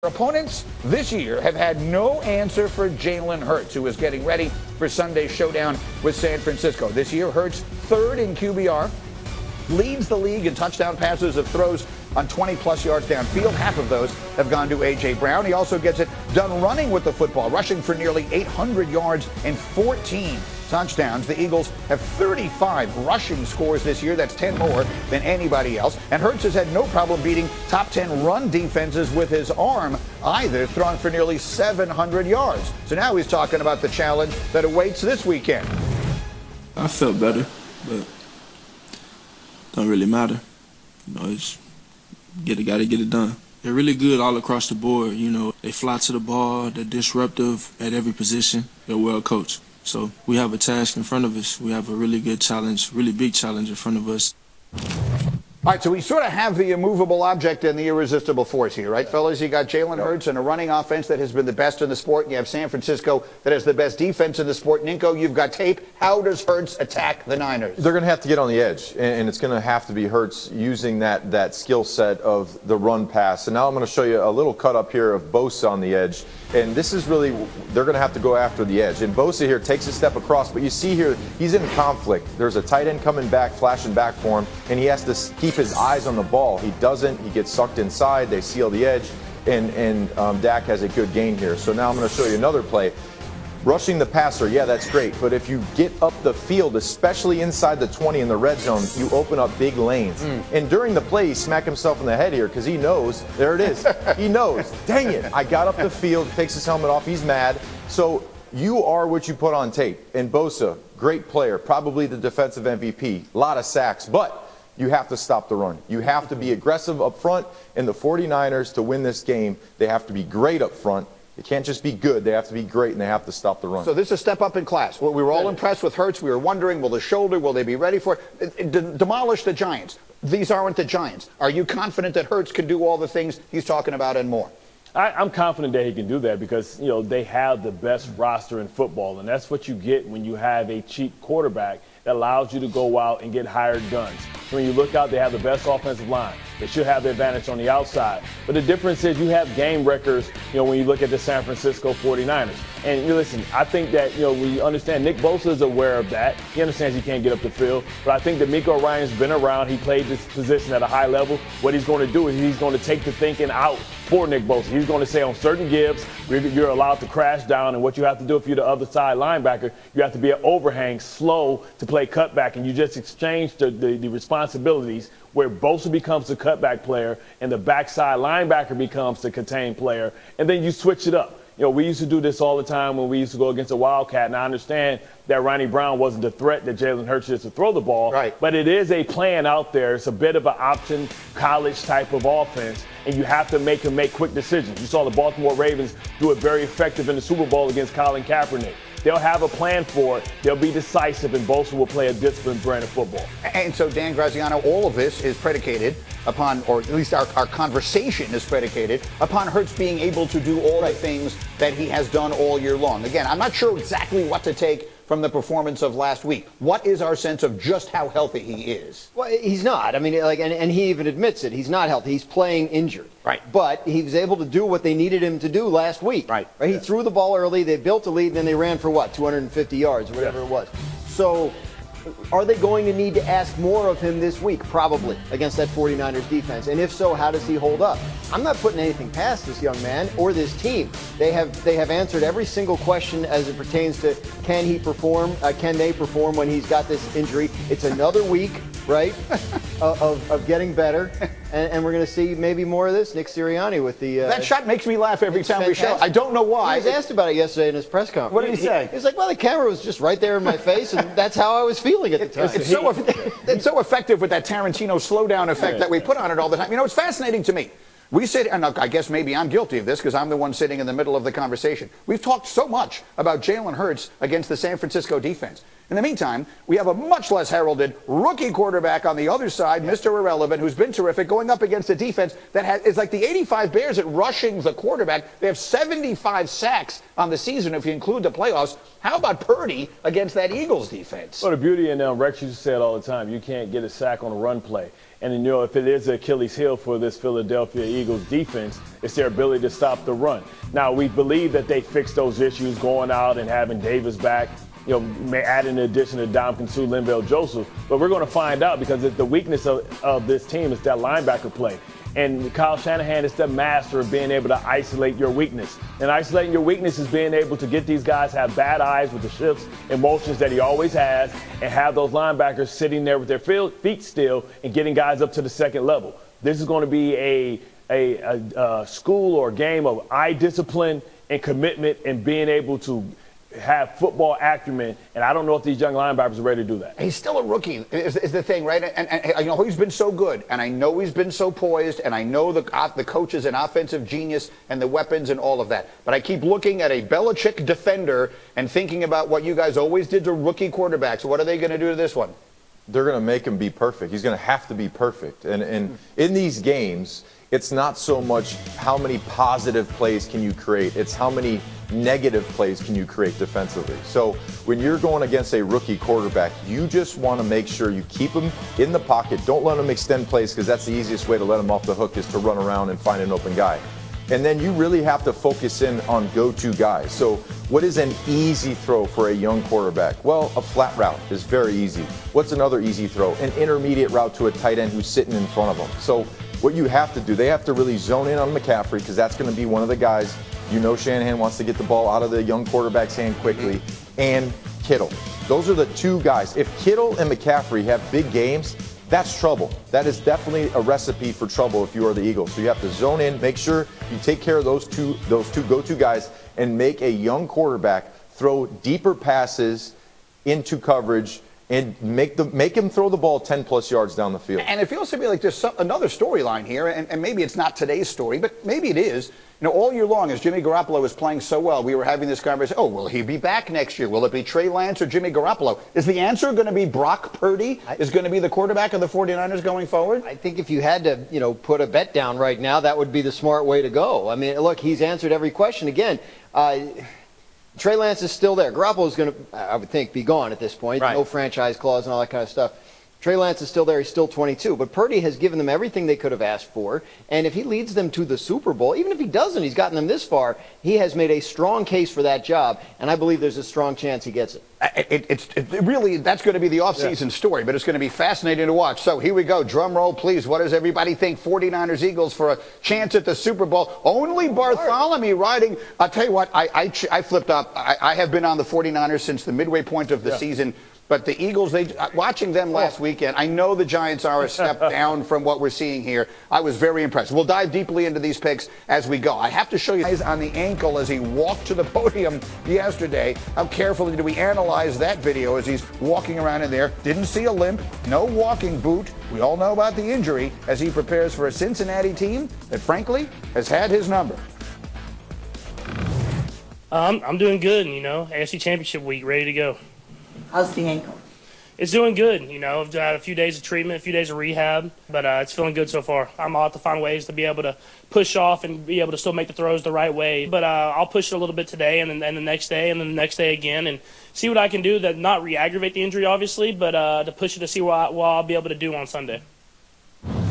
Opponents this year have had no answer for Jalen Hurts, who is getting ready for Sunday's showdown with San Francisco. This year, Hurts third in QBR, leads the league in touchdown passes of throws on 20-plus yards downfield. Half of those have gone to A.J. Brown. He also gets it done running with the football, rushing for nearly 800 yards and 14 touchdowns. The Eagles have 35 rushing scores this year. That's 10 more than anybody else. And Hurts has had no problem beating top 10 run defenses with his arm either, throwing for nearly 700 yards. So now he's talking about the challenge that awaits this weekend. I felt better, but don't really matter. It's gotta get it done. They're really good all across the board. They fly to the ball. They're disruptive at every position. They're well coached. So we have a task in front of us. We have a really good challenge, really big challenge in front of us. All right, so we sort of have the immovable object and the irresistible force here, right, fellas? You got Jalen Hurts and a running offense that has been the best in the sport. And you have San Francisco that has the best defense in the sport. Ninko, you've got tape. How does Hurts attack the Niners? They're going to have to get on the edge, and it's going to have to be Hurts using that skill set of the run pass. And now I'm going to show you a little cut up here of Bosa on the edge. And this is really, they're going to have to go after the edge. And Bosa here takes a step across, but you see here, he's in conflict. There's a tight end coming back, flashing back for him, and he has to keep his eyes on the ball. He doesn't. He gets sucked inside. They seal the edge, and Dak has a good gain here. So now I'm going to show you another play. Rushing the passer, yeah, that's great. But if you get up the field, especially inside the 20 in the red zone, you open up big lanes. And during the play, he smacked himself in the head here because he knows, there it is. He knows, dang it, I got up the field, takes his helmet off, he's mad. So you are what you put on tape. And Bosa, great player, probably the defensive MVP, a lot of sacks, but you have to stop the run. You have to be aggressive up front. And the 49ers, to win this game, they have to be great up front. They can't just be good. They have to be great, and they have to stop the run. So this is a step up in class. Well, we were all impressed with Hurts. We were wondering, will the shoulder, will they be ready for it? Demolish the Giants. These aren't the Giants. Are you confident that Hurts can do all the things he's talking about and more? I'm confident that he can do that because, they have the best roster in football, and that's what you get when you have a cheap quarterback that allows you to go out and get hired guns. When you look out, they have the best offensive line. They should have the advantage on the outside. But the difference is you have game records, when you look at the San Francisco 49ers. And listen, I think that, we understand Nick Bosa is aware of that. He understands he can't get up the field. But I think that Miko Ryan's been around. He played this position at a high level. What he's going to do is he's going to take the thinking out for Nick Bosa. He's going to say on certain gives, you're allowed to crash down. And what you have to do if you're the other side linebacker, you have to be an overhang, slow to play cutback. And you just exchange the responsibilities where Bosa becomes the cutback player and the backside linebacker becomes the contained player. And then you switch it up. We used to do this all the time when we used to go against a Wildcat. And I understand that Ronnie Brown wasn't the threat that Jalen Hurts is to throw the ball. Right. But it is a plan out there. It's a bit of an option college type of offense. And you have to make quick decisions. You saw the Baltimore Ravens do it very effective in the Super Bowl against Colin Kaepernick. They'll have a plan for it. They'll be decisive, and Bosa will play a disciplined brand of football. And so, Dan Graziano, all of this is predicated upon, or at least our conversation is predicated upon Hurts being able to do all the things that he has done all year long. Again, I'm not sure exactly what to take from the performance of last week. What is our sense of just how healthy he is? Well, he's not. I mean, and he even admits it. He's not healthy. He's playing injured. Right. But he was able to do what they needed him to do last week. Right. He threw the ball early. They built a lead, and then they ran for 250 yards or whatever it was. So are they going to need to ask more of him this week? Probably, against that 49ers defense. And if so, how does he hold up? I'm not putting anything past this young man or this team. They have answered every single question as it pertains to can he perform, can they perform when he's got this injury. It's another week, right, of getting better. And we're going to see maybe more of this. Nick Sirianni with the... that shot makes me laugh every time we show. I don't know why. He was asked about it yesterday in his press conference. What did he say? He's like, well, the camera was just right there in my face, and that's how I was feeling at the time. It's so effective with that Tarantino slowdown effect that we put on it all the time. It's fascinating to me. We sit, and I guess maybe I'm guilty of this because I'm the one sitting in the middle of the conversation. We've talked so much about Jalen Hurts against the San Francisco defense. In the meantime, we have a much less heralded rookie quarterback on the other side, Mr. Irrelevant, who's been terrific, going up against a defense that is like the 85 Bears at rushing the quarterback. They have 75 sacks on the season if you include the playoffs. How about Purdy against that Eagles defense? Well, the beauty, and Rex used to say it all the time, you can't get a sack on a run play. And, if it is an Achilles heel for this Philadelphia Eagles defense, it's their ability to stop the run. Now, we believe that they fixed those issues going out and having Davis back, may add in addition to Dominican Sue, Linval Joseph. But we're going to find out because the weakness of this team is that linebacker play. And Kyle Shanahan is the master of being able to isolate your weakness. And isolating your weakness is being able to get these guys have bad eyes with the shifts and motions that he always has and have those linebackers sitting there with their feet still and getting guys up to the second level. This is going to be a school or a game of eye discipline and commitment and being able to have football acumen, and I don't know if these young linebackers are ready to do that. He's still a rookie, is the thing, right? And I know he's been so good, and I know he's been so poised, and I know the coach is an offensive genius and the weapons and all of that. But I keep looking at a Belichick defender and thinking about what you guys always did to rookie quarterbacks. What are they going to do to this one? They're going to make him be perfect. He's going to have to be perfect. And in these games, it's not so much how many positive plays can you create, it's how many negative plays can you create defensively. So when you're going against a rookie quarterback, you just want to make sure you keep him in the pocket. Don't let him extend plays because that's the easiest way to let him off the hook is to run around and find an open guy. And then you really have to focus in on go-to guys. So what is an easy throw for a young quarterback? Well, a flat route is very easy. What's another easy throw? An intermediate route to a tight end who's sitting in front of them. So what you have to do, they have to really zone in on McCaffrey because that's going to be one of the guys. Shanahan wants to get the ball out of the young quarterback's hand quickly, and Kittle. Those are the two guys. If Kittle and McCaffrey have big games, that's trouble. That is definitely a recipe for trouble if you are the Eagles. So you have to zone in, make sure you take care of those two go-to guys, and make a young quarterback throw deeper passes into coverage and make him throw the ball 10-plus yards down the field. And it feels to me like there's another storyline here, and maybe it's not today's story, but maybe it is. All year long, as Jimmy Garoppolo was playing so well, we were having this conversation, will he be back next year? Will it be Trey Lance or Jimmy Garoppolo? Is the answer going to be Brock Purdy is going to be the quarterback of the 49ers going forward? I think if you had to, put a bet down right now, that would be the smart way to go. I mean, look, he's answered every question. Again, Trey Lance is still there. Garoppolo's going to, I would think, be gone at this point. Right. No franchise clause and all that kind of stuff. Trey Lance is still there. He's still 22. But Purdy has given them everything they could have asked for. And if he leads them to the Super Bowl, even if he doesn't, he's gotten them this far, he has made a strong case for that job. And I believe there's a strong chance he gets it. It really, that's going to be the offseason story, but it's going to be fascinating to watch. So here we go. Drum roll, please. What does everybody think? 49ers Eagles for a chance at the Super Bowl. Only Bartholomew riding. I'll tell you what, I flipped up. I have been on the 49ers since the midway point of the season. But the Eagles, watching them last weekend, I know the Giants are a step down from what we're seeing here. I was very impressed. We'll dive deeply into these picks as we go. I have to show you guys on the ankle as he walked to the podium yesterday. How carefully do we analyze that video as he's walking around in there? Didn't see a limp, no walking boot. We all know about the injury as he prepares for a Cincinnati team that, frankly, has had his number. I'm doing good, AFC Championship week, ready to go. How's the ankle? It's doing good, I've had a few days of treatment, a few days of rehab, but it's feeling good so far. I'll have to find ways to be able to push off and be able to still make the throws the right way. But I'll push it a little bit today and then the next day and then the next day again and see what I can do to not re-aggravate the injury, obviously, but to push it to see what I'll be able to do on Sunday.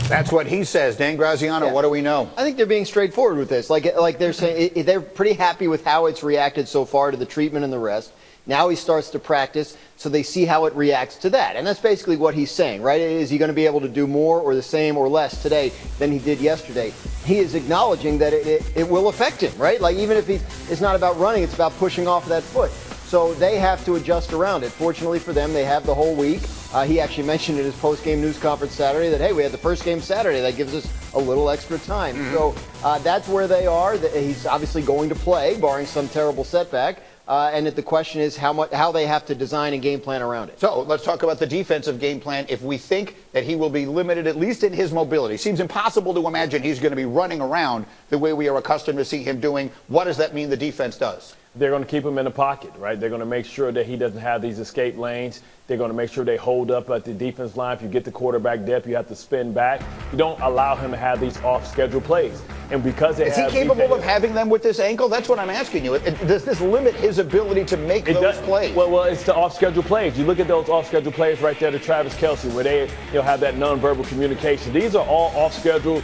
That's what he says. Dan Graziano, What do we know? I think they're being straightforward with this. Like they're saying they're pretty happy with how it's reacted so far to the treatment and the rest. Now he starts to practice, so they see how it reacts to that. And that's basically what he's saying, right? Is he going to be able to do more or the same or less today than he did yesterday? He is acknowledging that it will affect him, right? Like even if it's not about running, it's about pushing off that foot. So they have to adjust around it. Fortunately for them, they have the whole week. He actually mentioned in his post-game news conference Saturday that, hey, we had the first game Saturday. That gives us a little extra time. Mm-hmm. So that's where they are. He's obviously going to play, barring some terrible setback. And the question is how they have to design and game plan around it. So let's talk about the defensive game plan. If we think that he will be limited, at least in his mobility, seems impossible to imagine he's going to be running around the way we are accustomed to see him doing. What does that mean the defense does? They're going to keep him in the pocket, right? They're going to make sure that he doesn't have these escape lanes. They're going to make sure they hold up at the defense line. If you get the quarterback depth, you have to spin back. You don't allow him to have these off-schedule plays. And because is he capable of having them with this ankle? That's what I'm asking you. Does this limit his ability to make those plays? Well, it's the off-schedule plays. You look at those off-schedule plays right there to Travis Kelce, where they, have that nonverbal communication. These are all off schedule.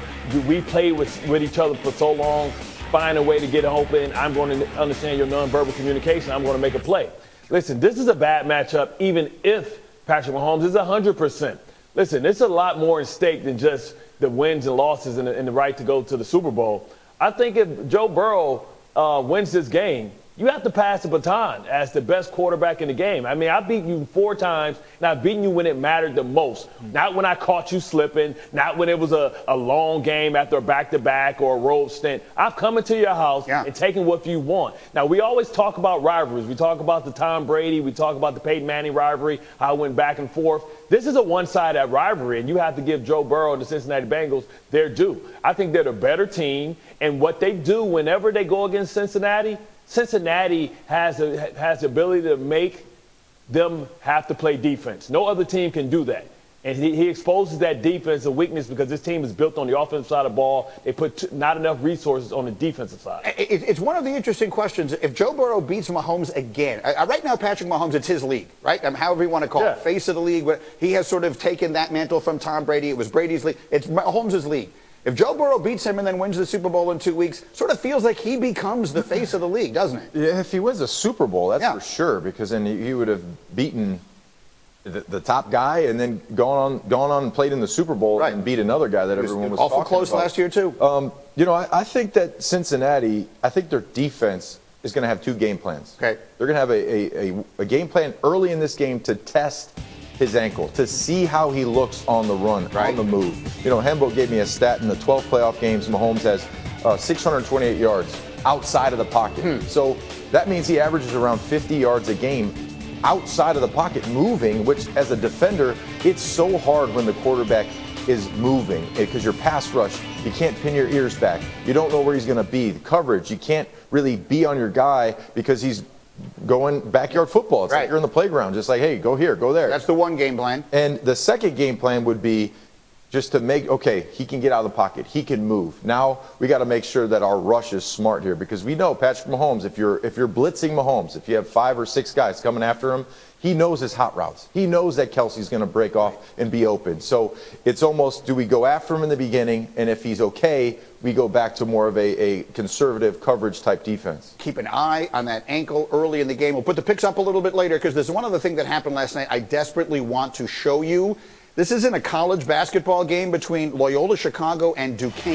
We played with each other for so long. Find a way to get open. I'm going to understand your nonverbal communication. I'm going to make a play. Listen, this is a bad matchup, even if Patrick Mahomes is 100%. Listen, there's a lot more at stake than just the wins and losses and the right to go to the Super Bowl. I think if Joe Burrow wins this game, you have to pass the baton as the best quarterback in the game. I mean, I've beaten you 4 times, and I've beaten you when it mattered the most. Not when I caught you slipping, not when it was a long game after a back-to-back or a road stint. I've come into your house and taken what you want. Now, we always talk about rivalries. We talk about the Tom Brady. We talk about the Peyton Manning rivalry, how it went back and forth. This is a one-sided rivalry, and you have to give Joe Burrow and the Cincinnati Bengals their due. I think they're the better team, and what they do whenever they go against Cincinnati has the ability to make them have to play defense. No other team can do that. And he exposes that defensive weakness because this team is built on the offensive side of the ball. They put not enough resources on the defensive side. It's one of the interesting questions. If Joe Burrow beats Mahomes again, right now Patrick Mahomes, it's his league, right? However you want to call it, face of the league. But he has sort of taken that mantle from Tom Brady. It was Brady's league. It's Mahomes' league. If Joe Burrow beats him and then wins the Super Bowl in 2 weeks, sort of feels like he becoms the face of the league, doesn't it? Yeah, if he wins a Super Bowl, that's for sure, because then he would have beaten the top guy and then gone on and played in the Super Bowl and beat another guy that everyone was talking about. Awful close last year, too. You know, I think that Cincinnati, I think their defense is going to have 2 game plans. Okay. They're going to have a game plan early in this game to test his ankle, to see how he looks on the run, on the move. You know, Hembo gave me a stat in the 12 playoff games. Mahomes has 628 yards outside of the pocket. So that means he averages around 50 yards a game outside of the pocket, moving, which as a defender, it's so hard when the quarterback is moving because your pass rush, you can't pin your ears back. You don't know where he's going to be. The coverage, you can't really be on your guy because he's going backyard football. It's like you're in the playground, just like, hey, go here, go there. That's the one game plan. And the second game plan would be just to make, okay, he can get out of the pocket. He can move. Now we got to make sure that our rush is smart here because we know Patrick Mahomes, if you're blitzing Mahomes, if you have 5 or 6 guys coming after him, he knows his hot routes. He knows that Kelsey's going to break off and be open. So it's almost, do we go after him in the beginning? And if he's okay, we go back to more of a conservative coverage type defense. Keep an eye on that ankle early in the game. We'll put the picks up a little bit later because there's one other thing that happened last night I desperately want to show you. This is in a college basketball game between Loyola Chicago and Duquesne.